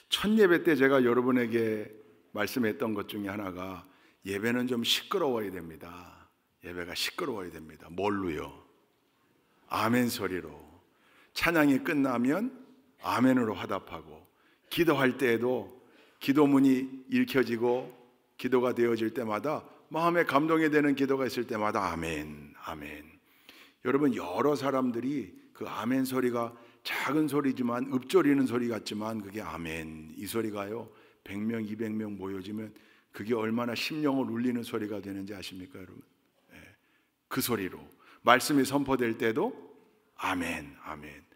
첫 예배 때 제가 여러분에게 말씀했던 것 중에 하나가 예배는 좀 시끄러워야 됩니다. 예배가 시끄러워야 됩니다. 뭘로요? 아멘 소리로. 찬양이 끝나면 아멘으로 화답하고, 기도할 때에도 기도문이 읽혀지고 기도가 되어질 때마다 마음에 감동이 되는 기도가 있을 때마다 아멘, 아멘. 여러분, 여러 사람들이 그 아멘 소리가 작은 소리지만, 읊조리는 소리 같지만 그게 아멘, 이 소리가요 100명, 200명 모여지면 그게 얼마나 심령을 울리는 소리가 되는지 아십니까 여러분? 그 소리로 말씀이 선포될 때도 아멘, 아멘.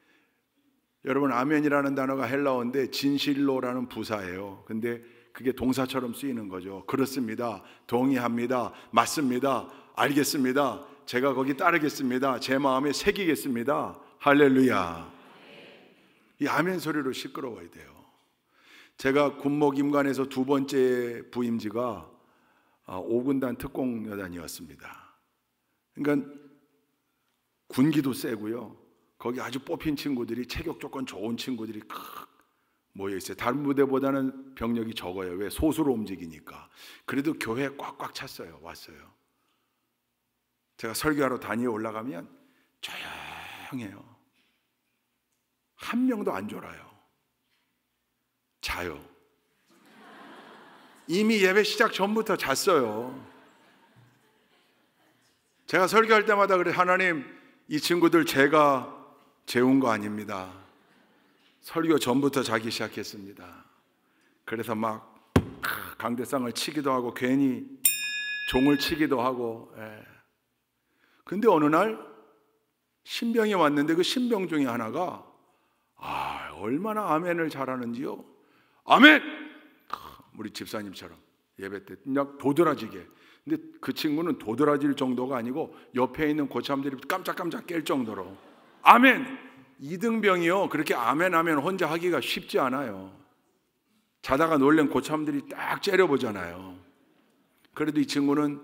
여러분, 아멘이라는 단어가 헬라어인데 진실로라는 부사예요. 근데 그게 동사처럼 쓰이는 거죠. 그렇습니다, 동의합니다, 맞습니다, 알겠습니다, 제가 거기 따르겠습니다, 제 마음에 새기겠습니다. 할렐루야. 이 아멘 소리로 시끄러워야 돼요. 제가 군목임관에서 두 번째 부임지가 5군단 특공여단이었습니다. 그러니까 군기도 세고요, 거기 아주 뽑힌 친구들이, 체격 조건 좋은 친구들이 모여 있어요. 다른 부대보다는 병력이 적어요. 왜? 소수로 움직이니까. 그래도 교회에 꽉꽉 찼어요. 왔어요. 제가 설교하러 단위에 올라가면 조용해요. 한 명도 안 졸아요. 자요. 이미 예배 시작 전부터 잤어요. 제가 설교할 때마다 그래, 하나님, 이 친구들 제가 재운 거 아닙니다. 설교 전부터 자기 시작했습니다. 그래서 막 강대상을 치기도 하고 괜히 종을 치기도 하고. 근데 어느 날 신병이 왔는데 그 신병 중에 하나가 얼마나 아멘을 잘하는지요. 아멘! 우리 집사님처럼 예배 때 그냥 도드라지게. 근데 그 친구는 도드라질 정도가 아니고 옆에 있는 고참들이 깜짝깜짝 깰 정도로 아멘! 2등병이요 그렇게 아멘 하면 혼자 하기가 쉽지 않아요. 자다가 놀란 고참들이 딱 째려보잖아요. 그래도 이 친구는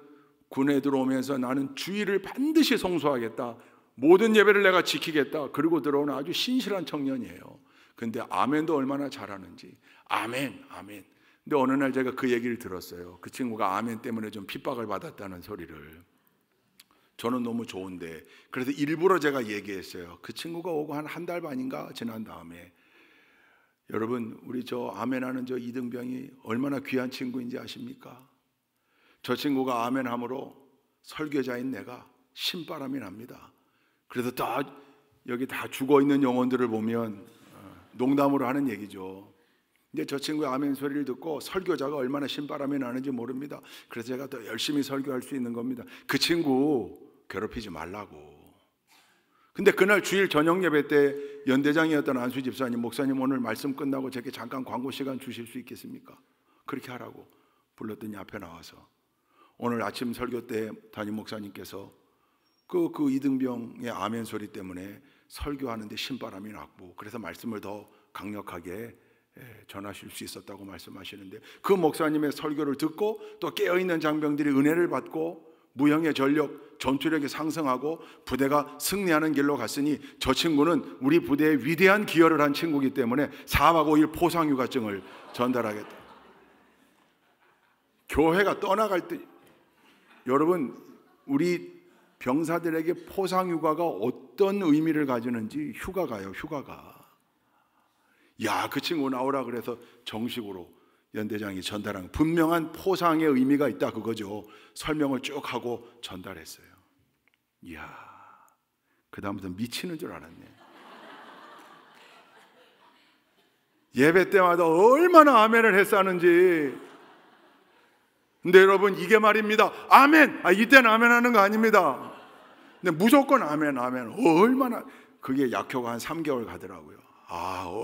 군에 들어오면서 나는 주의를 반드시 성수하겠다, 모든 예배를 내가 지키겠다, 그리고 들어오는 아주 신실한 청년이에요. 근데 아멘도 얼마나 잘하는지. 아멘, 아멘. 근데 어느 날 제가 그 얘기를 들었어요. 그 친구가 아멘 때문에 좀 핍박을 받았다는 소리를. 저는 너무 좋은데, 그래서 일부러 제가 얘기했어요. 그 친구가 오고 한 달 반인가 지난 다음에, 여러분, 우리 저 아멘하는 저 이등병이 얼마나 귀한 친구인지 아십니까? 저 친구가 아멘함으로 설교자인 내가 신바람이 납니다. 그래서 여기 다 죽어있는 영혼들을 보면 농담으로 하는 얘기죠. 근데 저 친구의 아멘 소리를 듣고 설교자가 얼마나 신바람이 나는지 모릅니다. 그래서 제가 더 열심히 설교할 수 있는 겁니다. 그 친구 괴롭히지 말라고. 근데 그날 주일 저녁 예배 때 연대장이었던 안수 집사님, 목사님 오늘 말씀 끝나고 제게 잠깐 광고 시간 주실 수 있겠습니까? 그렇게 하라고 불렀더니 앞에 나와서 오늘 아침 설교 때 담임 목사님께서 그 이등병의 아멘 소리 때문에 설교하는데 신바람이 났고, 그래서 말씀을 더 강력하게 전하실 수 있었다고 말씀하시는데, 그 목사님의 설교를 듣고 또 깨어있는 장병들이 은혜를 받고 무형의 전력, 전투력이 상승하고 부대가 승리하는 길로 갔으니 저 친구는 우리 부대에 위대한 기여를 한 친구이기 때문에 4박 5일 포상휴가증을 전달하겠다. 교회가 떠나갈 때, 여러분, 우리 병사들에게 포상휴가가 어떤 의미를 가지는지, 휴가가요, 휴가가. 야, 그 친구 나오라 그래서 정식으로 연대장이 전달한 분명한 포상의 의미가 있다, 그거죠. 설명을 쭉 하고 전달했어요. 이야, 그 다음부터 미치는 줄 알았네. 예배 때마다 얼마나 아멘을 했었는지. 근데 여러분, 이게 말입니다. 아멘! 이때는 아멘 하는 거 아닙니다. 근데 무조건 아멘, 아멘. 얼마나, 그게 약효가 한 3개월 가더라고요.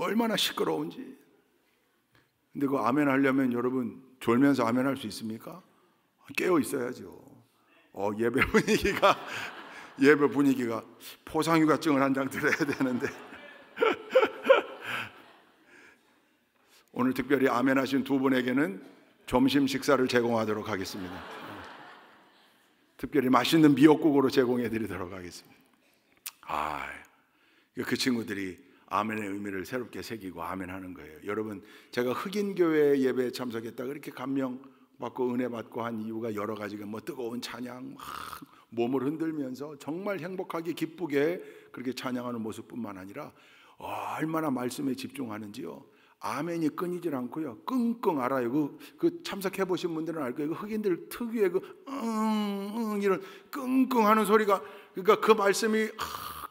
얼마나 시끄러운지. 근데 그 아멘 하려면 여러분, 졸면서 아멘 할 수 있습니까? 깨어 있어야죠. 예배 분위기가 포상휴가증을 한 장 드려야 되는데. 오늘 특별히 아멘 하신 두 분에게는 점심 식사를 제공하도록 하겠습니다. 특별히 맛있는 미역국으로 제공해 드리도록 하겠습니다. 그 친구들이 아멘의 의미를 새롭게 새기고 아멘 하는 거예요. 여러분, 제가 흑인교회 예배에 참석했다가 그렇게 감명받고 은혜 받고 한 이유가 여러 가지가 뭐 뜨거운 찬양, 막 몸을 흔들면서 정말 행복하게 기쁘게 그렇게 찬양하는 모습뿐만 아니라 얼마나 말씀에 집중하는지요. 아멘이 끊이질 않고요. 끙끙 알아요. 그 참석해 보신 분들은 알 거예요. 흑인들 특유의 이런 끙끙하는 소리가, 그러니까 그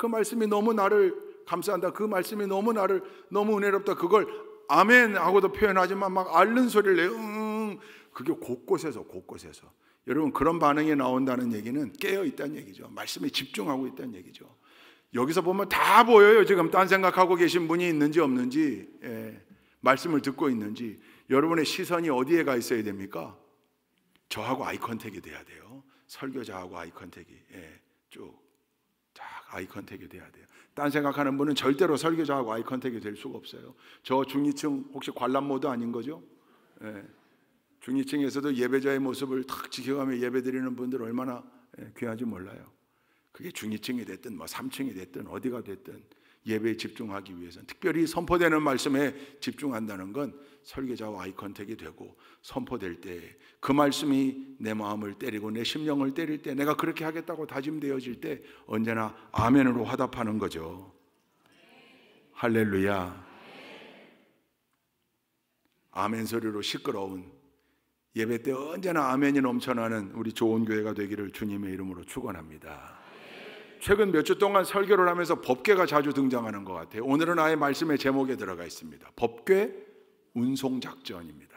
말씀이 너무 나를 감사한다. 그 말씀이 너무 나를 너무 은혜롭다. 그걸 아멘 하고도 표현하지만 막 앓는 소리를 내요. 그게 곳곳에서. 여러분, 그런 반응이 나온다는 얘기는 깨어 있다는 얘기죠. 말씀에 집중하고 있다는 얘기죠. 여기서 보면 다 보여요. 지금 딴 생각하고 계신 분이 있는지 없는지, 말씀을 듣고 있는지. 여러분의 시선이 어디에 가 있어야 됩니까? 저하고 아이 컨택이 돼야 돼요. 설교자하고 아이 컨택이 쭉 아이 컨택이 돼야 돼요. 딴 생각하는 분은 절대로 설교자하고 아이 컨택이 될 수가 없어요. 저 중위층 혹시 관람 모드 아닌 거죠? 중위층에서도 예배자의 모습을 탁 지켜가며 예배드리는 분들 얼마나 귀한지 몰라요. 그게 중위층이 됐든 뭐 3층이 됐든 어디가 됐든 예배에 집중하기 위해서는, 특별히 선포되는 말씀에 집중한다는 건 설교자와 아이 컨택이 되고, 선포될 때 그 말씀이 내 마음을 때리고 내 심령을 때릴 때, 내가 그렇게 하겠다고 다짐되어질 때 언제나 아멘으로 화답하는 거죠. 할렐루야. 아멘 소리로 시끄러운 예배 때 언제나 아멘이 넘쳐나는 우리 좋은 교회가 되기를 주님의 이름으로 축원합니다. 최근 몇 주 동안 설교를 하면서 법궤가 자주 등장하는 것 같아요. 오늘은 아예 말씀의 제목에 들어가 있습니다. 법궤 운송작전입니다.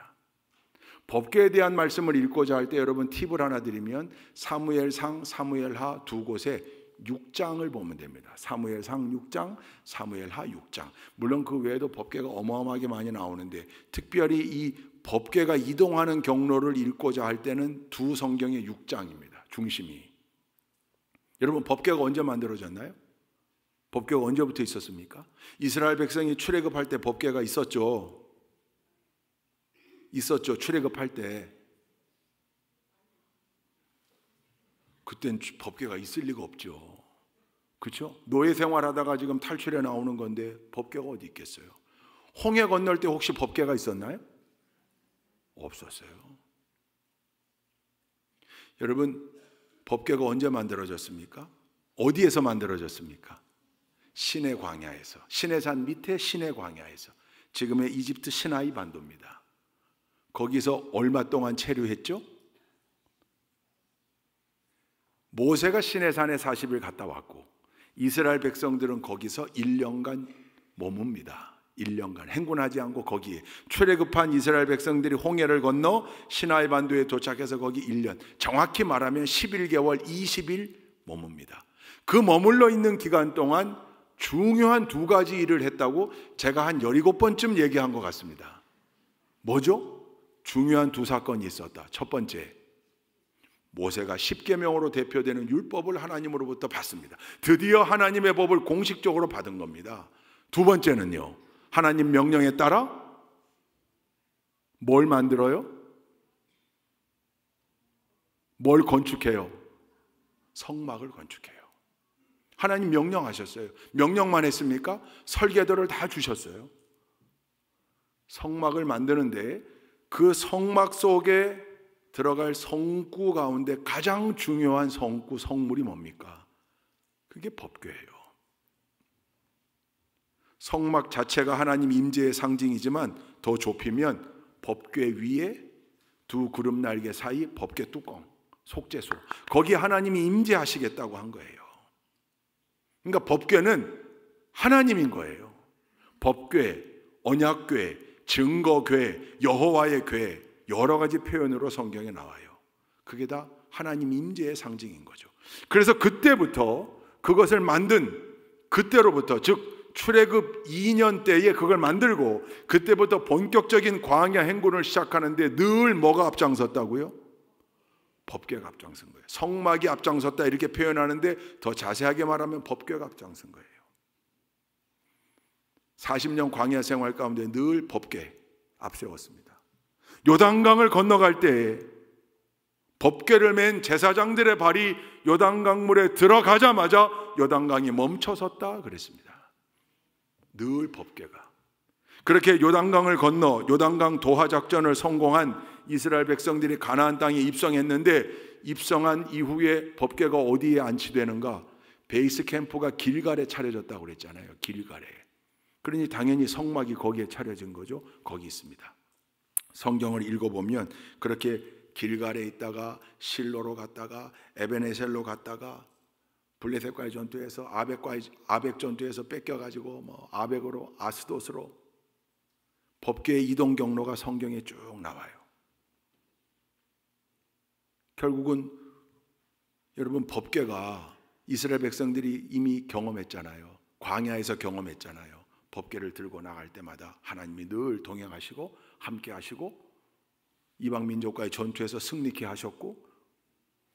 법궤에 대한 말씀을 읽고자 할 때 여러분 팁을 하나 드리면 사무엘상, 사무엘하 두 곳에 6장을 보면 됩니다. 사무엘상 6장, 사무엘하 6장. 물론 그 외에도 법궤가 어마어마하게 많이 나오는데, 특별히 이 법궤가 이동하는 경로를 읽고자 할 때는 두 성경의 6장입니다. 중심이. 여러분, 법궤가 언제 만들어졌나요? 법궤가 언제부터 있었습니까? 이스라엘 백성이 출애굽할 때 법궤가 있었죠. 출애굽할 때. 그땐 법궤가 있을 리가 없죠. 그렇죠? 노예 생활하다가 지금 탈출해 나오는 건데 법궤가 어디 있겠어요? 홍해 건널 때 혹시 법궤가 있었나요? 없었어요. 여러분, 법궤가 언제 만들어졌습니까? 어디에서 만들어졌습니까? 시내 광야에서, 시내산 밑에 시내 광야에서, 지금의 이집트 시나이 반도입니다. 거기서 얼마 동안 체류했죠? 모세가 시내산에 40일 갔다 왔고, 이스라엘 백성들은 거기서 1년간 머뭅니다. 1년간 행군하지 않고 거기에 출애굽한 이스라엘 백성들이 홍해를 건너 시나이 반도에 도착해서 거기 1년, 정확히 말하면 11개월 20일 머뭅니다. 그 머물러 있는 기간 동안 중요한 두 가지 일을 했다고 제가 한 17번쯤 얘기한 것 같습니다. 뭐죠? 중요한 두 사건이 있었다. 첫 번째, 모세가 십계명으로 대표되는 율법을 하나님으로부터 받습니다. 드디어 하나님의 법을 공식적으로 받은 겁니다. 두 번째는요, 하나님 명령에 따라 뭘 만들어요? 뭘 건축해요? 성막을 건축해요. 하나님 명령하셨어요. 명령만 했습니까? 설계도를 다 주셨어요. 성막을 만드는데 그 성막 속에 들어갈 성구 가운데 가장 중요한 성구, 성물이 뭡니까? 그게 법궤예요. 성막 자체가 하나님 임재의 상징이지만 더 좁히면 법궤 위에 두 구름 날개 사이 법궤 뚜껑, 속죄소, 거기 하나님이 임재하시겠다고 한 거예요. 그러니까 법궤는 하나님인 거예요. 법궤, 언약궤, 증거궤, 여호와의 궤, 여러 가지 표현으로 성경에 나와요. 그게 다 하나님 임재의 상징인 거죠. 그래서 그때부터 그것을 만든, 그때로부터, 즉 출애굽 2년 때에 그걸 만들고 그때부터 본격적인 광야 행군을 시작하는데 늘 뭐가 앞장섰다고요? 법궤가 앞장선 거예요. 성막이 앞장섰다 이렇게 표현하는데 더 자세하게 말하면 법궤가 앞장선 거예요. 40년 광야 생활 가운데 늘 법궤 앞세웠습니다. 요단강을 건너갈 때 법궤를 맨 제사장들의 발이 요단강물에 들어가자마자 요단강이 멈춰섰다 그랬습니다. 늘 법궤가. 그렇게 요단강을 건너 요단강 도하 작전을 성공한 이스라엘 백성들이 가나안 땅에 입성했는데, 입성한 이후에 법궤가 어디에 안치되는가? 베이스 캠프가 길갈에 차려졌다고 그랬잖아요. 길갈에. 그러니 당연히 성막이 거기에 차려진 거죠. 거기 있습니다. 성경을 읽어보면 그렇게 길갈에 있다가 실로로 갔다가 에베네셀로 갔다가 블레셋과의 전투에서 아벡 전투에서 뺏겨가지고 아벡으로 아스돗으로 법궤의 이동 경로가 성경에 쭉 나와요. 결국은 여러분, 법궤가 이스라엘 백성들이 이미 경험했잖아요. 광야에서 경험했잖아요. 법궤를 들고 나갈 때마다 하나님이 늘 동행하시고 함께 하시고 이방 민족과의 전투에서 승리케 하셨고,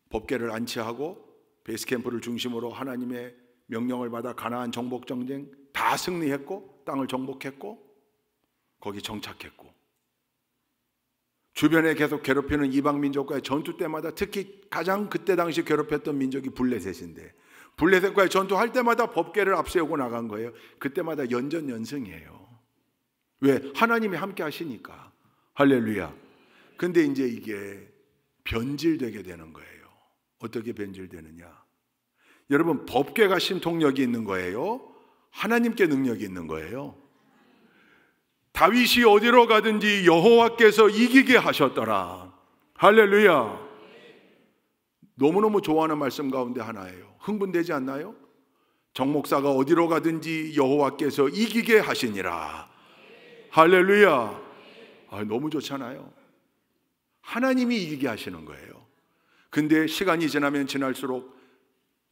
법궤를 안치하고 베이스캠프를 중심으로 하나님의 명령을 받아 가나안 정복 전쟁 다 승리했고, 땅을 정복했고, 거기 정착했고, 주변에 계속 괴롭히는 이방 민족과의 전투 때마다 특히 가장 그때 당시 괴롭혔던 민족이 블레셋인데, 블레셋과의 전투할 때마다 법궤를 앞세우고 나간 거예요. 그때마다 연전연승이에요. 왜? 하나님이 함께 하시니까. 할렐루야. 근데 이제 이게 변질되게 되는 거예요. 어떻게 변질되느냐? 여러분, 법궤가 신통력이 있는 거예요? 하나님께 능력이 있는 거예요? 다윗이 어디로 가든지 여호와께서 이기게 하셨더라. 할렐루야. 너무너무 좋아하는 말씀 가운데 하나예요. 흥분되지 않나요? 정 목사가 어디로 가든지 여호와께서 이기게 하시니라. 할렐루야. 너무 좋잖아요. 하나님이 이기게 하시는 거예요. 근데 시간이 지나면 지날수록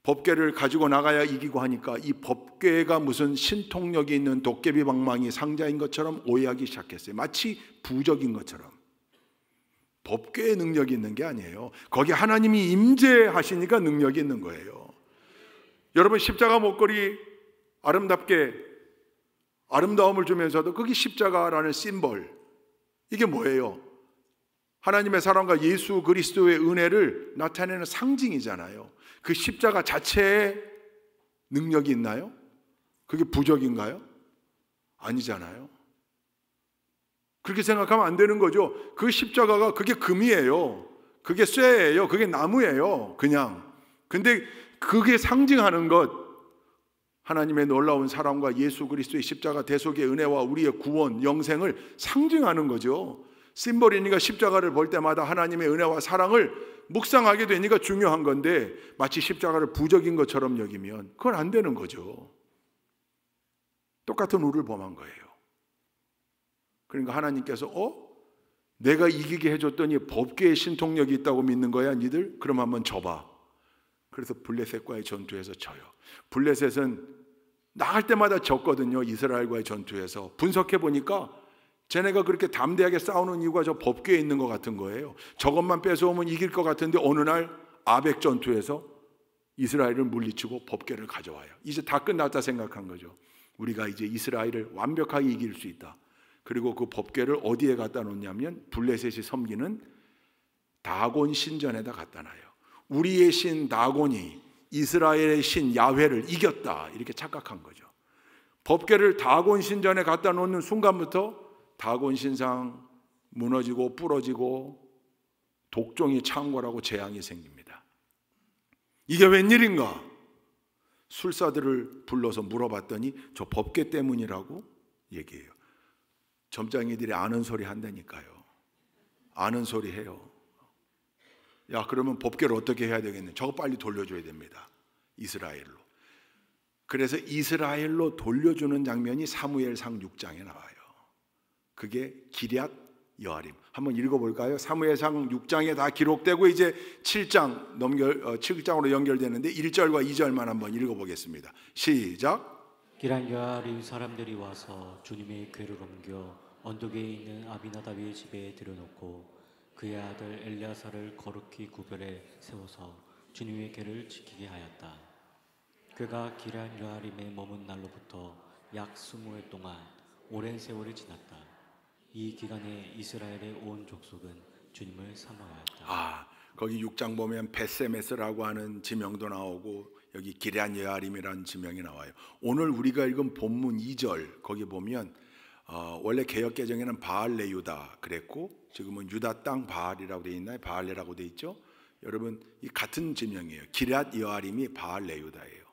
법궤를 가지고 나가야 이기고 하니까 이 법궤가 무슨 신통력이 있는 도깨비 방망이 상자인 것처럼 오해하기 시작했어요. 마치 부적인 것처럼. 법궤에 능력이 있는 게 아니에요. 거기 하나님이 임재하시니까 능력이 있는 거예요. 여러분, 십자가 목걸이 아름답게 아름다움을 주면서도 거기 십자가라는 심볼, 이게 뭐예요? 하나님의 사랑과 예수 그리스도의 은혜를 나타내는 상징이잖아요. 그 십자가 자체에 능력이 있나요? 그게 부적인가요? 아니잖아요. 그렇게 생각하면 안 되는 거죠. 그 십자가가 그게 금이에요. 그게 쇠예요. 그게 나무예요. 그냥. 근데 그게 상징하는 것, 하나님의 놀라운 사랑과 예수 그리스도의 십자가 대속의 은혜와 우리의 구원, 영생을 상징하는 거죠. 심볼이니까 십자가를 볼 때마다 하나님의 은혜와 사랑을 묵상하게 되니까 중요한 건데, 마치 십자가를 부적인 것처럼 여기면 그건 안 되는 거죠. 똑같은 우를 범한 거예요. 그러니까 하나님께서 내가 이기게 해줬더니 법궤의 신통력이 있다고 믿는 거야 니들? 그럼 한번 져봐. 그래서 블레셋과의 전투에서 져요. 블레셋은 나갈 때마다 졌거든요. 이스라엘과의 전투에서. 분석해 보니까 쟤네가 그렇게 담대하게 싸우는 이유가 저 법궤에 있는 것 같은 거예요. 저것만 뺏어오면 이길 것 같은데 어느 날 아벡 전투에서 이스라엘을 물리치고 법궤를 가져와요. 이제 다 끝났다 생각한 거죠. 우리가 이제 이스라엘을 완벽하게 이길 수 있다. 그리고 그 법궤를 어디에 갖다 놓냐면 블레셋이 섬기는 다곤 신전에다 갖다 놔요. 우리의 신 다곤이 이스라엘의 신 야훼를 이겼다, 이렇게 착각한 거죠. 법궤를 다곤 신전에 갖다 놓는 순간부터 다곤 신상 무너지고 부러지고 독종이 창궐하고 재앙이 생깁니다. 이게 웬일인가? 술사들을 불러서 물어봤더니 저 법궤 때문이라고 얘기해요. 점장이들이 아는 소리 한다니까요. 아는 소리 해요. 야, 그러면 법궤를 어떻게 해야 되겠네? 저거 빨리 돌려줘야 됩니다. 이스라엘로. 그래서 이스라엘로 돌려주는 장면이 사무엘상 6장에 나와요. 그게 기럇 여아림. 한번 읽어볼까요? 사무엘상 6장에 다 기록되고 이제 7장으로 연결되는데 1절과 2절만 한번 읽어보겠습니다. 시작. 기럇 여아림 사람들이 와서 주님의 궤를 옮겨 언덕에 있는 아비나답의 집에 들여놓고 그의 아들 엘리야사를 거룩히 구별해 세워서 주님의 궤를 지키게 하였다. 그가 기럇 여아림에 머문 날로부터 약 20해 동안 오랜 세월이 지났다. 이 기간에 이스라엘의 온 족속은 주님을 사모하였다. 거기 6장 보면 베세메스라고 하는 지명도 나오고 여기 기럇 여아림이라는 지명이 나와요. 오늘 우리가 읽은 본문 2절 거기 보면 원래 개역 개정에는 바알레유다 그랬고 지금은 유다 땅 바알이라고 돼 있나요? 바알레라고 돼 있죠. 여러분 이 같은 지명이에요. 기럇 여아림이 바알레유다예요.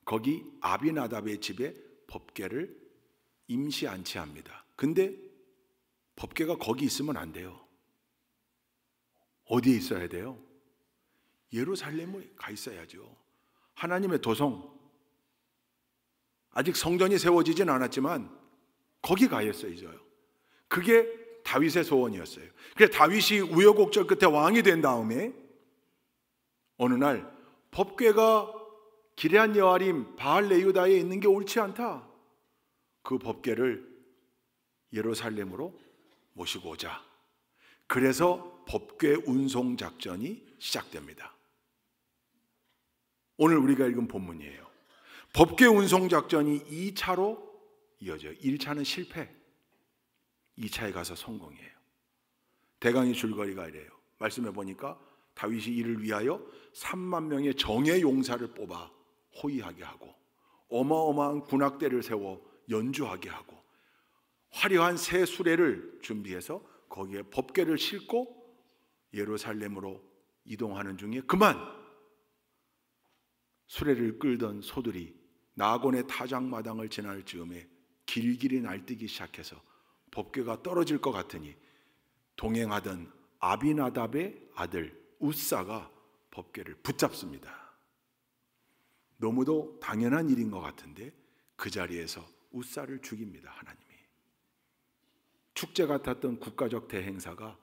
거기 아비나답의 집에 법궤를 임시 안치합니다. 근데 법궤가 거기 있으면 안 돼요. 어디에 있어야 돼요? 예루살렘에 가 있어야죠. 하나님의 도성, 아직 성전이 세워지진 않았지만 거기 가 있어야죠. 그게 다윗의 소원이었어요. 그래서 다윗이 우여곡절 끝에 왕이 된 다음에 어느 날 법궤가 기럇 여아림 바알레유다에 있는 게 옳지 않다. 그 법궤를 예루살렘으로 모시고 오자. 그래서 법궤 운송 작전이 시작됩니다. 오늘 우리가 읽은 본문이에요. 법궤 운송 작전이 2차로 이어져요. 1차는 실패, 2차에 가서 성공이에요. 대강의 줄거리가 이래요. 말씀해 보니까 다윗이 이를 위하여 3만 명의 정예 용사를 뽑아 호위하게 하고 어마어마한 군악대를 세워 연주하게 하고 화려한 새 수레를 준비해서 거기에 법궤를 싣고 예루살렘으로 이동하는 중에 그만 수레를 끌던 소들이 나곤의 타작마당을 지날 즈음에 길길이 날뛰기 시작해서 법궤가 떨어질 것 같으니 동행하던 아비나답의 아들 우사가 법궤를 붙잡습니다. 너무도 당연한 일인 것 같은데 그 자리에서 우사를 죽입니다. 하나님이. 축제 같았던 국가적 대행사가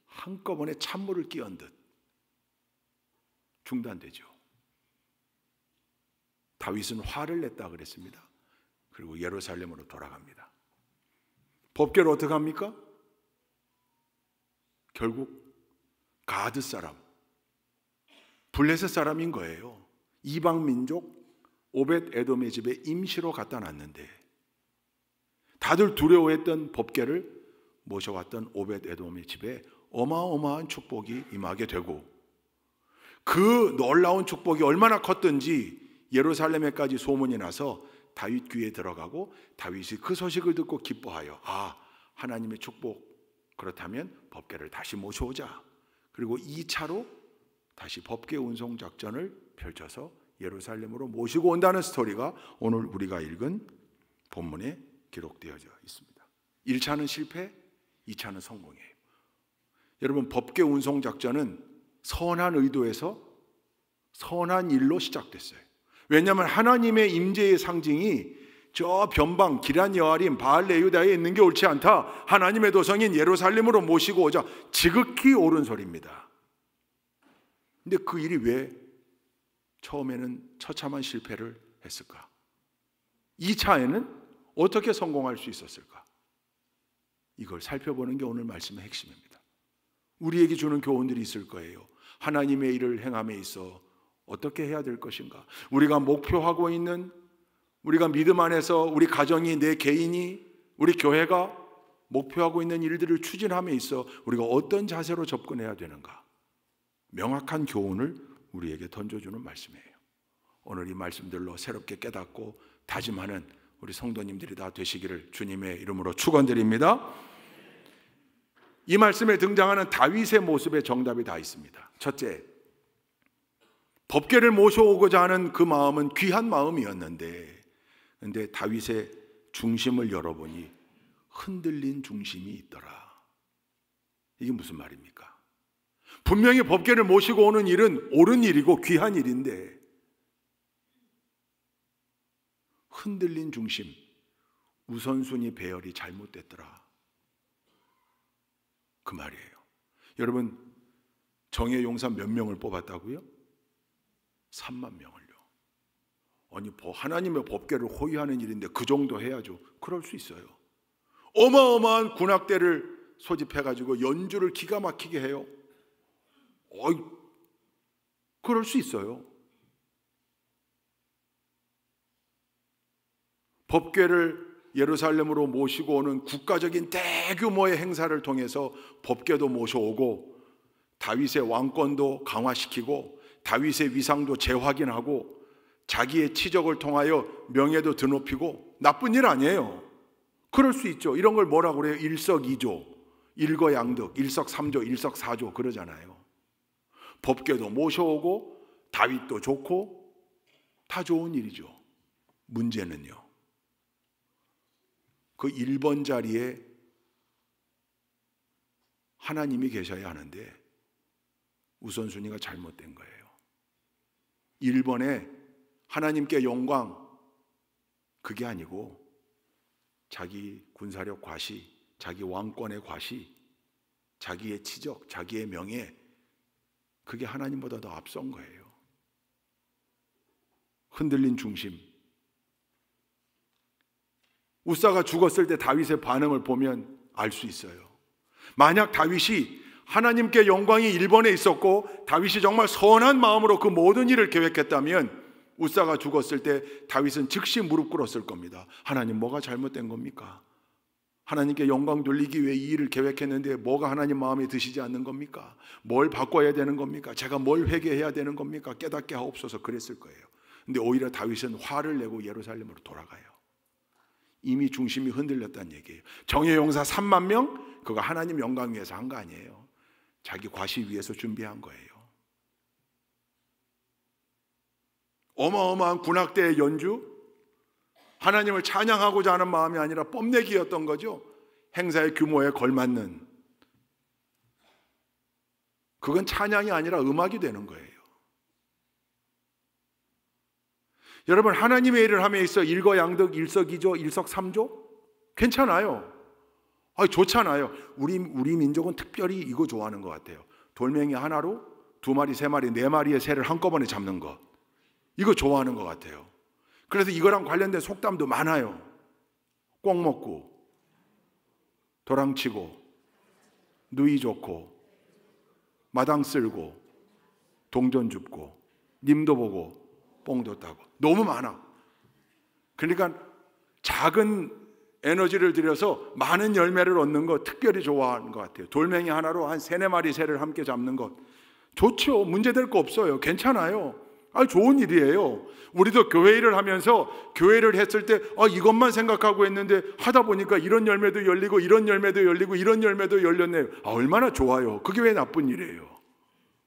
한꺼번에 찬물을 끼얹은 듯 중단되죠. 다윗은 화를 냈다 그랬습니다. 그리고 예루살렘으로 돌아갑니다. 법궤를 어떻게 합니까? 결국 가드 사람, 블레셋 사람인 거예요. 이방 민족 오벳 에돔의 집에 임시로 갖다 놨는데 다들 두려워했던 법궤를 모셔왔던 오벳 에돔의 집에 어마어마한 축복이 임하게 되고 그 놀라운 축복이 얼마나 컸던지 예루살렘에까지 소문이 나서 다윗 귀에 들어가고 다윗이 그 소식을 듣고 기뻐하여 하나님의 축복, 그렇다면 법궤를 다시 모셔오자. 그리고 2차로 다시 법궤 운송 작전을 펼쳐서 예루살렘으로 모시고 온다는 스토리가 오늘 우리가 읽은 본문에 기록되어져 있습니다. 1차는 실패, 2차는 성공이에요. 여러분, 법궤 운송 작전은 선한 의도에서 선한 일로 시작됐어요. 왜냐하면 하나님의 임재의 상징이 저 변방 기럇 여아림 바알레유다에 있는 게 옳지 않다. 하나님의 도성인 예루살렘으로 모시고 오자. 지극히 옳은 소리입니다. 근데 그 일이 왜 처음에는 처참한 실패를 했을까? 2차에는 어떻게 성공할 수 있었을까? 이걸 살펴보는 게 오늘 말씀의 핵심입니다. 우리에게 주는 교훈들이 있을 거예요. 하나님의 일을 행함에 있어 어떻게 해야 될 것인가? 우리가 목표하고 있는, 우리가 믿음 안에서 우리 가정이, 내 개인이, 우리 교회가 목표하고 있는 일들을 추진함에 있어 우리가 어떤 자세로 접근해야 되는가? 명확한 교훈을 우리에게 던져주는 말씀이에요. 오늘 이 말씀들로 새롭게 깨닫고 다짐하는 우리 성도님들이 다 되시기를 주님의 이름으로 축원드립니다. 이 말씀에 등장하는 다윗의 모습의 정답이 다 있습니다. 첫째, 법궤를 모셔오고자 하는 그 마음은 귀한 마음이었는데, 근데 다윗의 중심을 열어보니 흔들린 중심이 있더라. 이게 무슨 말입니까? 분명히 법궤를 모시고 오는 일은 옳은 일이고 귀한 일인데 흔들린 중심, 우선순위 배열이 잘못됐더라. 그 말이에요. 여러분, 정예 용사 몇 명을 뽑았다고요? 3만 명을요. 아니, 하나님의 법궤를 호위하는 일인데 그 정도 해야죠. 그럴 수 있어요. 어마어마한 군악대를 소집해가지고 연주를 기가 막히게 해요. 그럴 수 있어요. 법궤를 예루살렘으로 모시고 오는 국가적인 대규모의 행사를 통해서 법궤도 모셔오고 다윗의 왕권도 강화시키고 다윗의 위상도 재확인하고 자기의 치적을 통하여 명예도 드높이고 나쁜 일 아니에요. 그럴 수 있죠. 이런 걸 뭐라고 그래요? 일석이조, 일거양득, 일석삼조, 일석사조 그러잖아요. 법궤도 모셔오고 다윗도 좋고 다 좋은 일이죠. 문제는요, 그 1번 자리에 하나님이 계셔야 하는데 우선순위가 잘못된 거예요. 1번에 하나님께 영광, 그게 아니고 자기 군사력 과시, 자기 왕권의 과시, 자기의 치적, 자기의 명예, 그게 하나님보다 더 앞선 거예요. 흔들린 중심. 우사가 죽었을 때 다윗의 반응을 보면 알 수 있어요. 만약 다윗이 하나님께 영광이 1번에 있었고 다윗이 정말 선한 마음으로 그 모든 일을 계획했다면 우사가 죽었을 때 다윗은 즉시 무릎 꿇었을 겁니다. 하나님, 뭐가 잘못된 겁니까? 하나님께 영광 돌리기 위해 이 일을 계획했는데 뭐가 하나님 마음에 드시지 않는 겁니까? 뭘 바꿔야 되는 겁니까? 제가 뭘 회개해야 되는 겁니까? 깨닫게 하옵소서 그랬을 거예요. 근데 오히려 다윗은 화를 내고 예루살렘으로 돌아가요. 이미 중심이 흔들렸다는 얘기예요. 정예 용사 3만 명, 그거 하나님 영광 위해서 한 거 아니에요. 자기 과시 위해서 준비한 거예요. 어마어마한 군악대의 연주, 하나님을 찬양하고자 하는 마음이 아니라 뽐내기였던 거죠. 행사의 규모에 걸맞는, 그건 찬양이 아니라 음악이 되는 거예요. 여러분, 하나님의 일을 함에 있어 일거양득, 일석이조, 일석삼조 괜찮아요. 좋잖아요. 우리 민족은 특별히 이거 좋아하는 것 같아요. 돌멩이 하나로 2마리, 3마리, 4마리의 새를 한꺼번에 잡는 것, 이거 좋아하는 것 같아요. 그래서 이거랑 관련된 속담도 많아요. 꼭 먹고, 도랑치고, 누이 좋고, 마당 쓸고, 동전 줍고, 님도 보고, 뽕도 따고, 너무 많아. 그러니까 작은 에너지를 들여서 많은 열매를 얻는 거 특별히 좋아하는 것 같아요. 돌멩이 하나로 한 3-4마리 새를 함께 잡는 것 좋죠. 문제될 거 없어요. 괜찮아요. 좋은 일이에요. 우리도 교회 일을 하면서 교회를 했을 때 이것만 생각하고 했는데 하다 보니까 이런 열매도 열리고 이런 열매도 열리고 이런 열매도 열렸네요. 얼마나 좋아요. 그게 왜 나쁜 일이에요?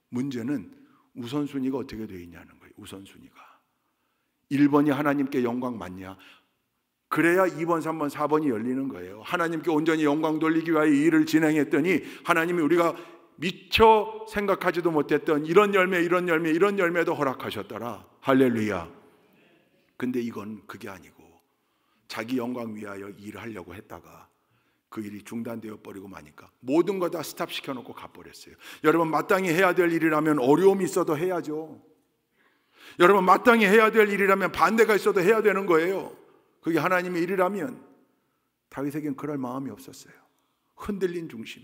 문제는 우선순위가 어떻게 되어 있냐는 거예요. 우선순위가 1번이 하나님께 영광 맞냐? 그래야 2번, 3번, 4번이 열리는 거예요. 하나님께 온전히 영광 돌리기 위하여 이 일을 진행했더니 하나님이 우리가 미처 생각하지도 못했던 이런 열매, 이런 열매, 이런 열매도 허락하셨더라. 할렐루야. 근데 이건 그게 아니고 자기 영광 위하여 일을 하려고 했다가 그 일이 중단되어 버리고 마니까 모든 거 다 스탑시켜 놓고 가버렸어요. 여러분, 마땅히 해야 될 일이라면 어려움이 있어도 해야죠. 여러분, 마땅히 해야 될 일이라면 반대가 있어도 해야 되는 거예요. 그게 하나님의 일이라면 다윗에겐 그럴 마음이 없었어요. 흔들린 중심.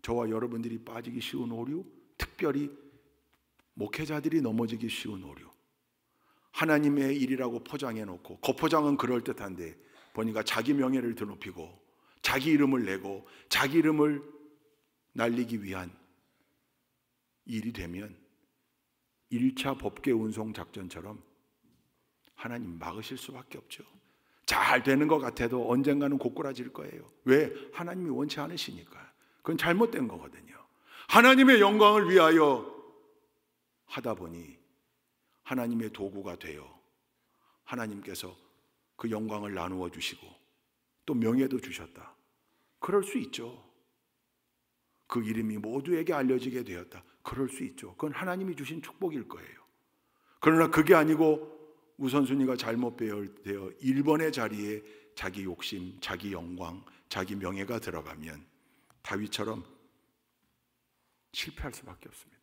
저와 여러분들이 빠지기 쉬운 오류, 특별히 목회자들이 넘어지기 쉬운 오류. 하나님의 일이라고 포장해 놓고 겉포장은 그럴듯한데 보니까 자기 명예를 드높이고 자기 이름을 내고 자기 이름을 날리기 위한 일이 되면 1차 법궤 운송 작전처럼 하나님 막으실 수밖에 없죠. 잘 되는 것 같아도 언젠가는 고꾸라질 거예요. 왜? 하나님이 원치 않으시니까. 그건 잘못된 거거든요. 하나님의 영광을 위하여 하다 보니 하나님의 도구가 되어 하나님께서 그 영광을 나누어 주시고 또 명예도 주셨다. 그럴 수 있죠. 그 이름이 모두에게 알려지게 되었다. 그럴 수 있죠. 그건 하나님이 주신 축복일 거예요. 그러나 그게 아니고 우선순위가 잘못되어 1번의 자리에 자기 욕심, 자기 영광, 자기 명예가 들어가면 다윗처럼 실패할 수밖에 없습니다.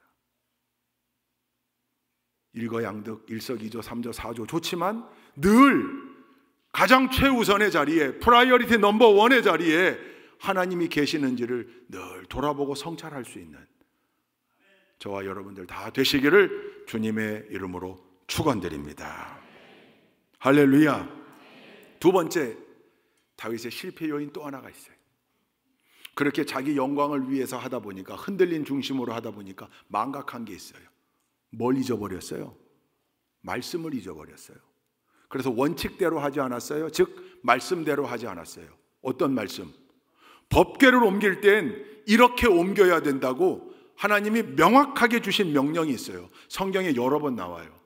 일거양득, 일석이조, 삼조, 사조 좋지만 늘 가장 최우선의 자리에, 프라이어리티 넘버 원의 자리에 하나님이 계시는지를 늘 돌아보고 성찰할 수 있는 저와 여러분들 다 되시기를 주님의 이름으로 축원드립니다. 할렐루야. 두 번째, 다윗의 실패 요인 또 하나가 있어요. 그렇게 자기 영광을 위해서 하다 보니까, 흔들린 중심으로 하다 보니까 망각한 게 있어요. 뭘 잊어버렸어요? 말씀을 잊어버렸어요. 그래서 원칙대로 하지 않았어요. 즉 말씀대로 하지 않았어요. 어떤 말씀? 법궤를 옮길 땐 이렇게 옮겨야 된다고 하나님이 명확하게 주신 명령이 있어요. 성경에 여러 번 나와요.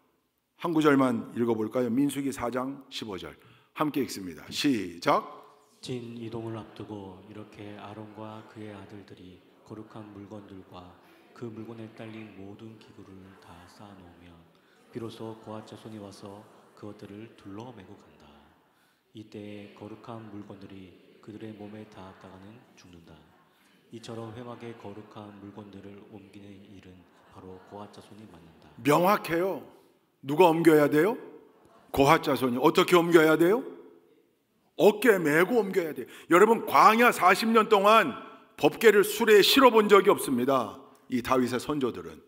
한 구절만 읽어볼까요? 민수기 4장 15절 함께 읽습니다. 시작. 진 이동을 앞두고 이렇게 아론과 그의 아들들이 거룩한 물건들과 그 물건에 딸린 모든 기구를 다 쌓아놓으면 비로소 고앗 자손이 와서 그것들을 둘러매고 간다. 이때에 거룩한 물건들이 그들의 몸에 닿았다가는 죽는다. 이처럼 회막의 거룩한 물건들을 옮기는 일은 바로 고앗 자손이 맡는다. 명확해요. 누가 옮겨야 돼요? 고앗 자손이. 어떻게 옮겨야 돼요? 어깨에 메고 옮겨야 돼요. 여러분, 광야 40년 동안 법궤를 수레에 실어본 적이 없습니다. 이 다윗의 선조들은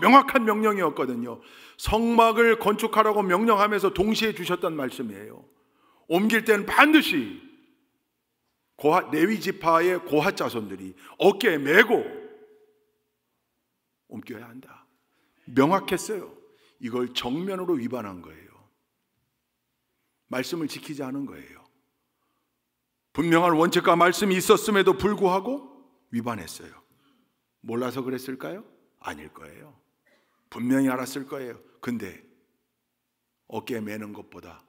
명확한 명령이었거든요. 성막을 건축하라고 명령하면서 동시에 주셨던 말씀이에요. 옮길 때는 반드시 레위 지파의 고앗 자손들이 어깨에 메고 옮겨야 한다. 명확했어요. 이걸 정면으로 위반한 거예요. 말씀을 지키지 않은 거예요. 분명한 원칙과 말씀이 있었음에도 불구하고 위반했어요. 몰라서 그랬을까요? 아닐 거예요. 분명히 알았을 거예요. 근데 어깨에 매는 것보다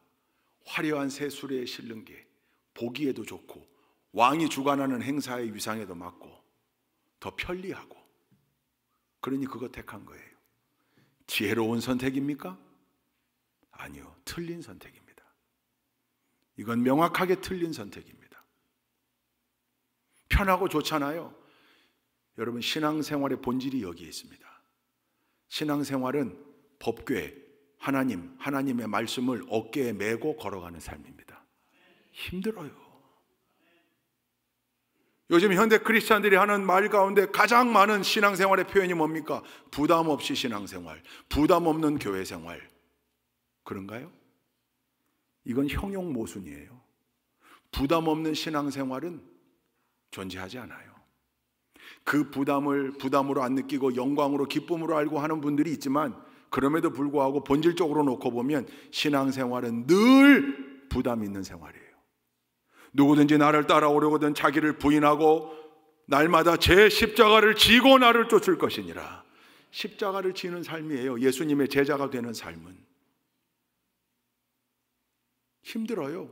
화려한 새 수레에 실는 게 보기에도 좋고 왕이 주관하는 행사의 위상에도 맞고 더 편리하고, 그러니 그거 택한 거예요. 지혜로운 선택입니까? 아니요, 틀린 선택입니다. 이건 명확하게 틀린 선택입니다. 편하고 좋잖아요. 여러분, 신앙생활의 본질이 여기에 있습니다. 신앙생활은 법궤, 하나님의 말씀을 어깨에 메고 걸어가는 삶입니다. 힘들어요. 요즘 현대 크리스찬들이 하는 말 가운데 가장 많은 신앙생활의 표현이 뭡니까? 부담 없이 신앙생활, 부담 없는 교회생활. 그런가요? 이건 형용 모순이에요. 부담 없는 신앙생활은 존재하지 않아요. 그 부담으로 안 느끼고 영광으로, 기쁨으로 알고 하는 분들이 있지만, 그럼에도 불구하고 본질적으로 놓고 보면 신앙생활은 늘 부담 있는 생활이에요. 누구든지 나를 따라오려거든 자기를 부인하고 날마다 제 십자가를 지고 나를 쫓을 것이니라. 십자가를 지는 삶이에요. 예수님의 제자가 되는 삶은. 힘들어요.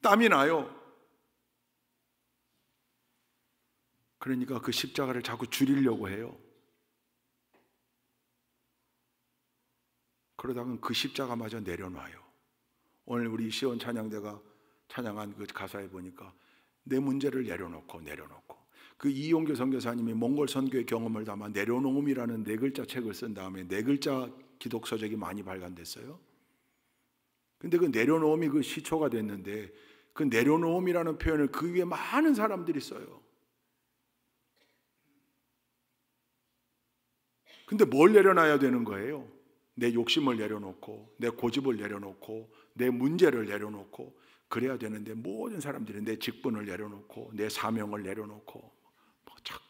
땀이 나요. 그러니까 그 십자가를 자꾸 줄이려고 해요. 그러다가 그 십자가마저 내려놔요. 오늘 우리 시온 찬양대가 찬양한 그 가사에 보니까 내 문제를 내려놓고 그 이용교 선교사님이 몽골 선교의 경험을 담아 내려놓음이라는 4글자 책을 쓴 다음에 4글자 기독서적이 많이 발간됐어요. 근데 그 내려놓음이 그 시초가 됐는데, 그 내려놓음이라는 표현을 그 위에 많은 사람들이 써요. 근데 뭘 내려놔야 되는 거예요? 내 욕심을 내려놓고, 내 고집을 내려놓고, 내 문제를 내려놓고 그래야 되는데, 모든 사람들이 내 직분을 내려놓고, 내 사명을 내려놓고,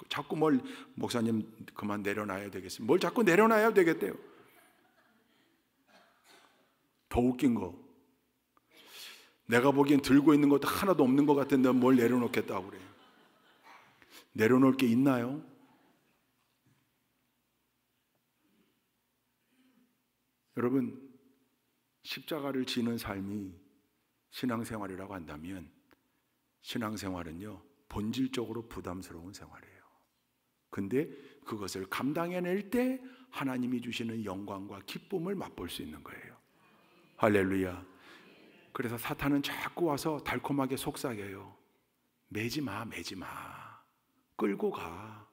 자꾸 뭘, 목사님 그만 내려놔야 되겠어요. 뭘 자꾸 내려놔야 되겠대요. 더 웃긴 거, 내가 보기엔 들고 있는 것도 하나도 없는 것 같은데 뭘 내려놓겠다고 그래요. 내려놓을 게 있나요? 여러분, 십자가를 지는 삶이 신앙생활이라고 한다면, 신앙생활은요 본질적으로 부담스러운 생활이에요. 근데 그것을 감당해낼 때 하나님이 주시는 영광과 기쁨을 맛볼 수 있는 거예요. 할렐루야. 그래서 사탄은 자꾸 와서 달콤하게 속삭여요. 매지 마. 끌고 가.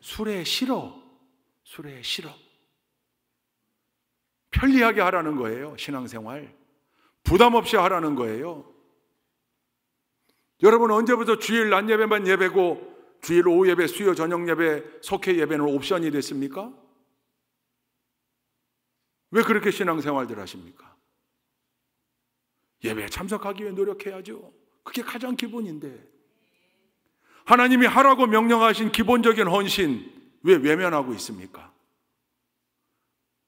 수레에 실어. 편리하게 하라는 거예요. 신앙생활 부담 없이 하라는 거예요. 여러분, 언제부터 주일 낮 예배만 예배고 주일 오후 예배, 수요 저녁 예배, 속회 예배는 옵션이 됐습니까? 왜 그렇게 신앙생활들 하십니까? 예배에 참석하기 위해 노력해야죠. 그게 가장 기본인데. 하나님이 하라고 명령하신 기본적인 헌신 왜 외면하고 있습니까?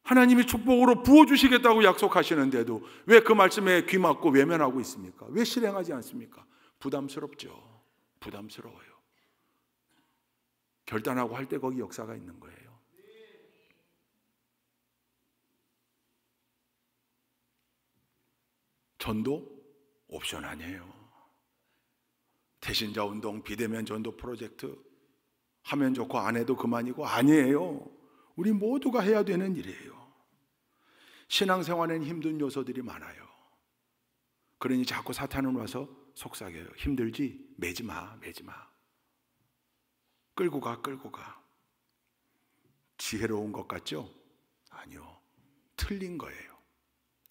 하나님이 축복으로 부어주시겠다고 약속하시는데도 왜 그 말씀에 귀 막고 외면하고 있습니까? 왜 실행하지 않습니까? 부담스럽죠. 부담스러워요. 결단하고 할 때 거기 역사가 있는 거예요. 전도 옵션 아니에요. 태신자 운동, 비대면 전도 프로젝트 하면 좋고 안 해도 그만이고 아니에요. 우리 모두가 해야 되는 일이에요. 신앙생활에는 힘든 요소들이 많아요. 그러니 자꾸 사탄은 와서 속삭여요. 힘들지? 매지 마, 매지 마. 끌고 가, 끌고 가. 지혜로운 것 같죠? 아니요. 틀린 거예요.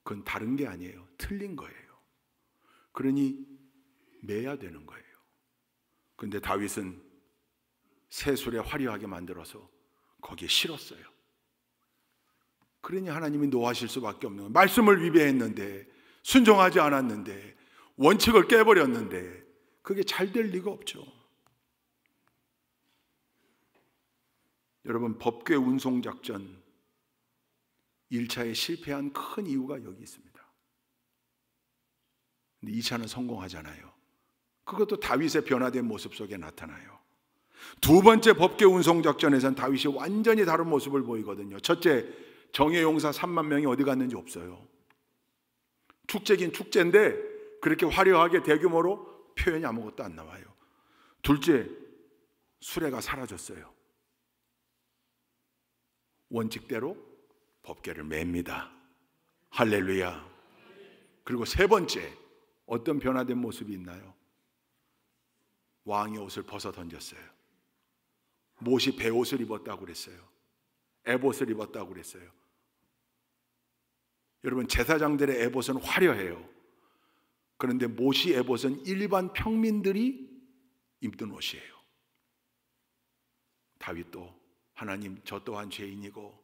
그건 다른 게 아니에요. 틀린 거예요. 그러니 매야 되는 거예요. 근데 다윗은 새술에 화려하게 만들어서 거기에 실었어요. 그러니 하나님이 노하실 수밖에 없는 거예요. 말씀을 위배했는데, 순종하지 않았는데, 원칙을 깨버렸는데 그게 잘 될 리가 없죠. 여러분, 법궤 운송작전 1차에 실패한 큰 이유가 여기 있습니다. 근데 2차는 성공하잖아요. 그것도 다윗의 변화된 모습 속에 나타나요. 두 번째 법궤 운송작전에서는 다윗이 완전히 다른 모습을 보이거든요. 첫째, 정예 용사 3만 명이 어디 갔는지 없어요. 축제긴 축제인데 그렇게 화려하게 대규모로 표현이 아무것도 안 나와요. 둘째, 수레가 사라졌어요. 원칙대로 법궤를 맵니다. 할렐루야. 그리고 세 번째, 어떤 변화된 모습이 있나요? 왕의 옷을 벗어 던졌어요. 못이 베옷을 입었다고 그랬어요. 에봇을 입었다고 그랬어요. 여러분, 제사장들의 에봇은 화려해요. 그런데 못이 에봇은 일반 평민들이 입던 옷이에요. 다윗도 하나님, 저 또한 죄인이고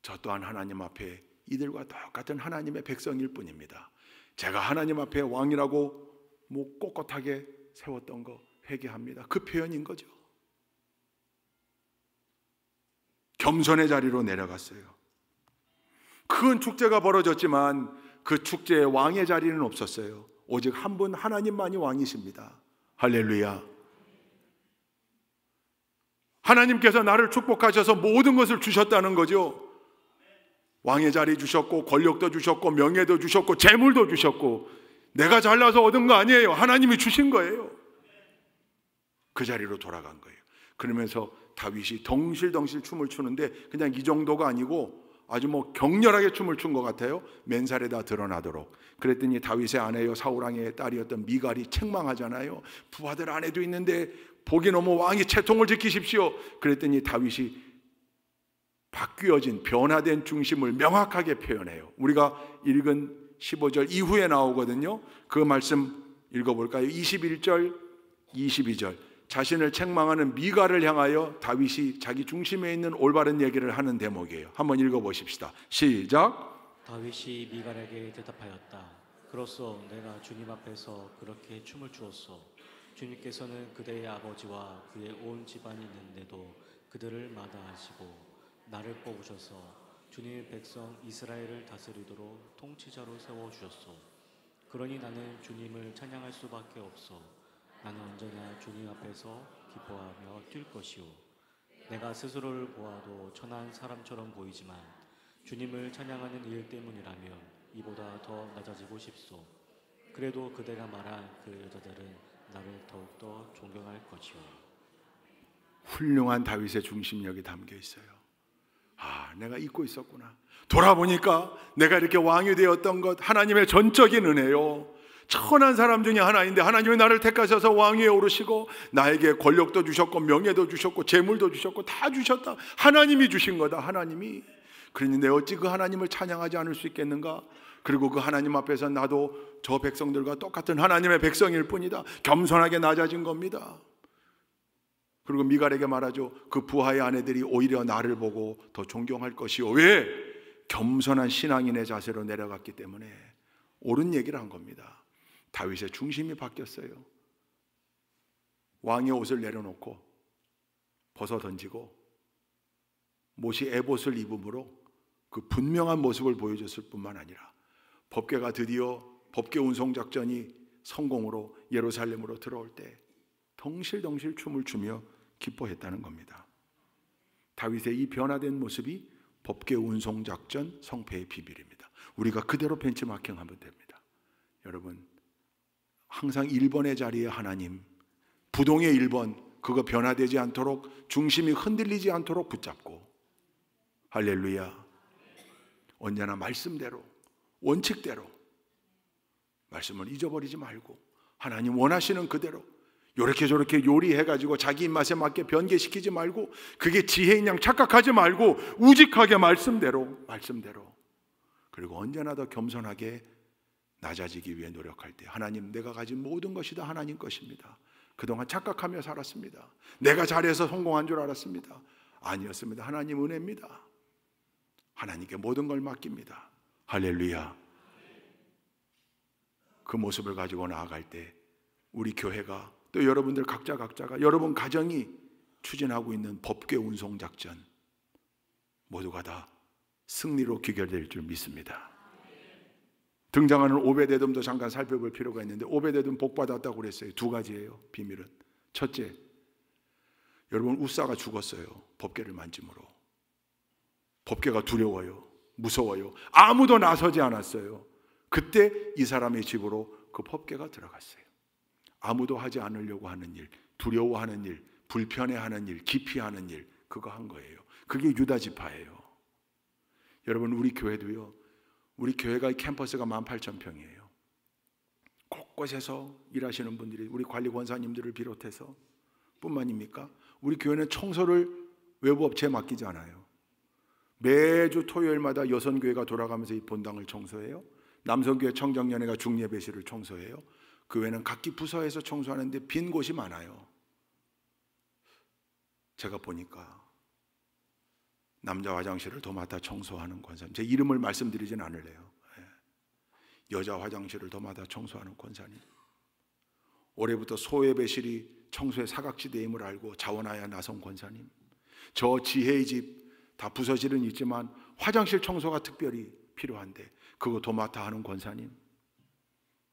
저 또한 하나님 앞에 이들과 똑같은 하나님의 백성일 뿐입니다. 제가 하나님 앞에 왕이라고 꼿꼿하게 세웠던 거 회개합니다. 그 표현인 거죠. 겸손의 자리로 내려갔어요. 큰 축제가 벌어졌지만 그 축제에 왕의 자리는 없었어요. 오직 한 분 하나님만이 왕이십니다. 할렐루야. 하나님께서 나를 축복하셔서 모든 것을 주셨다는 거죠. 왕의 자리 주셨고, 권력도 주셨고, 명예도 주셨고, 재물도 주셨고, 내가 잘나서 얻은 거 아니에요. 하나님이 주신 거예요. 그 자리로 돌아간 거예요. 그러면서 다윗이 덩실덩실 춤을 추는데 그냥 이 정도가 아니고 아주 격렬하게 춤을 춘 것 같아요. 맨살에다 드러나도록. 그랬더니 다윗의 아내요 사울왕의 딸이었던 미갈이 책망하잖아요. 부하들 아내도 있는데 복이 너무 왕이 채통을 지키십시오. 그랬더니 다윗이 바뀌어진 변화된 중심을 명확하게 표현해요. 우리가 읽은 15절 이후에 나오거든요. 그 말씀 읽어볼까요? 21절, 22절. 자신을 책망하는 미갈을 향하여 다윗이 자기 중심에 있는 올바른 얘기를 하는 대목이에요. 한번 읽어보십시다. 시작. 다윗이 미갈에게 대답하였다. 그로써 내가 주님 앞에서 그렇게 춤을 추었소. 주님께서는 그대의 아버지와 그의 온 집안이 있는데도 그들을 마다하시고 나를 뽑으셔서 주님의 백성 이스라엘을 다스리도록 통치자로 세워주셨소. 그러니 나는 주님을 찬양할 수밖에 없소. 나는 언제나 주님 앞에서 기뻐하며 뛸 것이오. 내가 스스로를 보아도 천한 사람처럼 보이지만 주님을 찬양하는 일 때문이라면 이보다 더 낮아지고 싶소. 그래도 그대가 말한 그 여자들은 나를 더욱더 존경할 것이오. 훌륭한 다윗의 중심력이 담겨 있어요. 내가 잊고 있었구나. 돌아보니까 내가 이렇게 왕이 되었던 것 하나님의 전적인 은혜요. 천한 사람 중에 하나인데 하나님이 나를 택하셔서 왕위에 오르시고 나에게 권력도 주셨고 명예도 주셨고 재물도 주셨고 다 주셨다. 하나님이 주신 거다. 하나님이. 그러니 내 어찌 그 하나님을 찬양하지 않을 수 있겠는가? 그리고 그 하나님 앞에서 나도 저 백성들과 똑같은 하나님의 백성일 뿐이다. 겸손하게 낮아진 겁니다. 그리고 미갈에게 말하죠. 그 부하의 아내들이 오히려 나를 보고 더 존경할 것이요. 왜? 겸손한 신앙인의 자세로 내려갔기 때문에. 옳은 얘기를 한 겁니다. 다윗의 중심이 바뀌었어요. 왕의 옷을 내려놓고 벗어 던지고 못이 에봇을 입음으로 그 분명한 모습을 보여줬을 뿐만 아니라 법궤가 드디어 법궤 운송작전이 성공으로 예루살렘으로 들어올 때 덩실덩실 춤을 추며 기뻐했다는 겁니다. 다윗의 이 변화된 모습이 법궤 운송작전 성패의 비밀입니다. 우리가 그대로 벤치마킹하면 됩니다. 여러분, 항상 1번의 자리에 하나님, 부동의 1번, 그거 변화되지 않도록, 중심이 흔들리지 않도록 붙잡고, 할렐루야, 언제나 말씀대로, 원칙대로 말씀을 잊어버리지 말고 하나님 원하시는 그대로 요렇게 저렇게 요리해가지고 자기 입맛에 맞게 변개시키지 말고, 그게 지혜인 양 착각하지 말고 우직하게 말씀대로, 그리고 언제나 더 겸손하게 낮아지기 위해 노력할 때, 하나님, 내가 가진 모든 것이 다 하나님 것입니다. 그동안 착각하며 살았습니다. 내가 잘해서 성공한 줄 알았습니다. 아니었습니다. 하나님 은혜입니다. 하나님께 모든 걸 맡깁니다. 할렐루야. 그 모습을 가지고 나아갈 때 우리 교회가, 또 여러분들 각자가 여러분 가정이 추진하고 있는 법궤 운송작전 모두가 다 승리로 귀결될 줄 믿습니다. 등장하는 오베데돔도 잠깐 살펴볼 필요가 있는데, 오베데돔 복받았다고 그랬어요. 두 가지예요, 비밀은. 첫째, 여러분, 우사가 죽었어요. 법궤를 만짐으로. 법궤가 두려워요, 무서워요. 아무도 나서지 않았어요. 그때 이 사람의 집으로 그 법궤가 들어갔어요. 아무도 하지 않으려고 하는 일, 두려워하는 일, 불편해하는 일, 기피하는 일, 그거 한 거예요. 그게 유다 지파예요. 여러분, 우리 교회도요, 우리 교회가 캠퍼스가 18,000평이에요. 곳곳에서 일하시는 분들이, 우리 관리 권사님들을 비롯해서 뿐만입니까? 우리 교회는 청소를 외부 업체에 맡기지 않아요. 매주 토요일마다 여성교회가 돌아가면서 이 본당을 청소해요. 남성교회 청정연회가 중예배실을 청소해요. 그 외에는 각기 부서에서 청소하는데 빈 곳이 많아요. 제가 보니까 남자 화장실을 도맡아 청소하는 권사님, 제 이름을 말씀드리진 않을래요. 여자 화장실을 도맡아 청소하는 권사님, 올해부터 소예배실이 청소의 사각지대임을 알고 자원하여 나선 권사님, 저 지혜의 집 다 부서질은 있지만 화장실 청소가 특별히 필요한데 그거 도맡아 하는 권사님,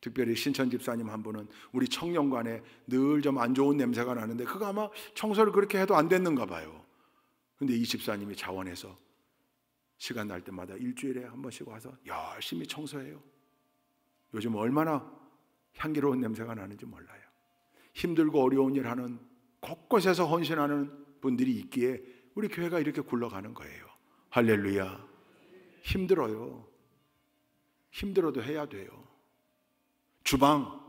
특별히 신천 집사님 한 분은 우리 청년관에 늘 좀 안 좋은 냄새가 나는데 그거 아마 청소를 그렇게 해도 안 됐는가 봐요. 근데 이 집사님이 자원해서 시간 날 때마다 일주일에 한 번씩 와서 열심히 청소해요. 요즘 얼마나 향기로운 냄새가 나는지 몰라요. 힘들고 어려운 일 하는, 곳곳에서 헌신하는 분들이 있기에 우리 교회가 이렇게 굴러가는 거예요. 할렐루야. 힘들어요. 힘들어도 해야 돼요. 주방,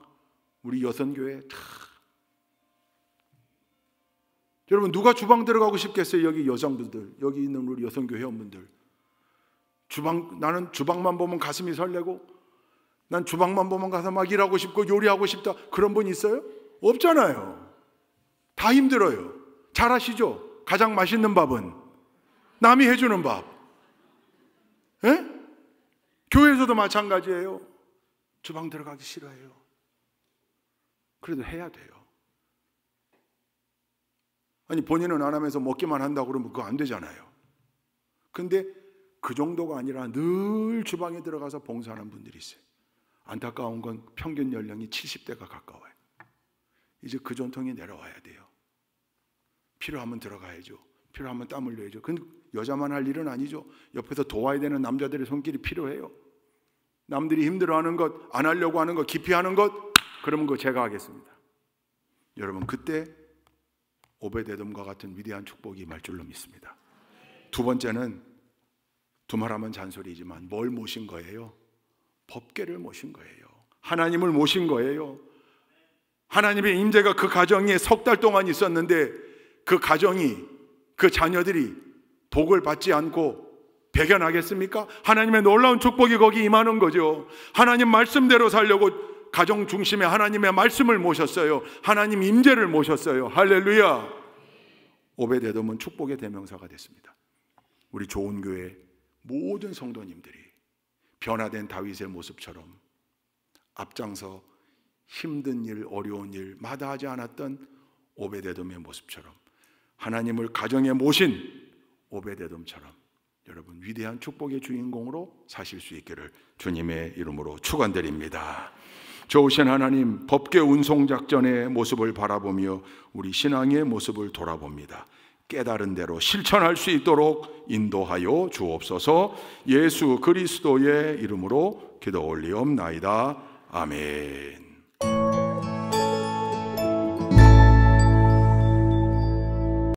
우리 여선교회 여러분, 누가 주방 들어가고 싶겠어요? 여기 여성분들, 여기 있는 우리 여성교 회원분들, 나는 주방만 보면 가슴이 설레고, 난 주방만 보면 가서 막 일하고 싶고 요리하고 싶다, 그런 분 있어요? 없잖아요. 다 힘들어요. 잘 아시죠? 가장 맛있는 밥은 남이 해주는 밥. 에? 교회에서도 마찬가지예요. 주방 들어가기 싫어해요. 그래도 해야 돼요. 아니, 본인은 안 하면서 먹기만 한다고 그러면 그거 안 되잖아요. 근데 그 정도가 아니라 늘 주방에 들어가서 봉사하는 분들이 있어요. 안타까운 건 평균 연령이 70대가 가까워요. 이제 그 전통이 내려와야 돼요. 필요하면 들어가야죠. 필요하면 땀 흘려야죠. 근데 여자만 할 일은 아니죠. 옆에서 도와야 되는 남자들의 손길이 필요해요. 남들이 힘들어하는 것, 안 하려고 하는 것, 기피하는 것, 그러면 그거 제가 하겠습니다. 여러분, 그때 오베데돔과 같은 위대한 축복이 임할 줄로 믿습니다. 두 번째는, 두말하면 잔소리지만 뭘 모신 거예요? 법궤를 모신 거예요. 하나님을 모신 거예요. 하나님의 임재가 그 가정에 석 달 동안 있었는데 그 가정이, 그 자녀들이 복을 받지 않고 배견하겠습니까? 하나님의 놀라운 축복이 거기 임하는 거죠. 하나님 말씀대로 살려고 가정 중심에 하나님의 말씀을 모셨어요. 하나님 임재를 모셨어요. 할렐루야. 오베데돔은 축복의 대명사가 됐습니다. 우리 좋은 교회 모든 성도님들이 변화된 다윗의 모습처럼 앞장서 힘든 일, 어려운 일 마다하지 않았던 오베데돔의 모습처럼, 하나님을 가정에 모신 오베데돔처럼 여러분 위대한 축복의 주인공으로 사실 수 있기를 주님의 이름으로 축원드립니다. 좋으신 하나님, 법궤 운송작전의 모습을 바라보며 우리 신앙의 모습을 돌아봅니다. 깨달은 대로 실천할 수 있도록 인도하여 주옵소서. 예수 그리스도의 이름으로 기도 올리옵나이다. 아멘.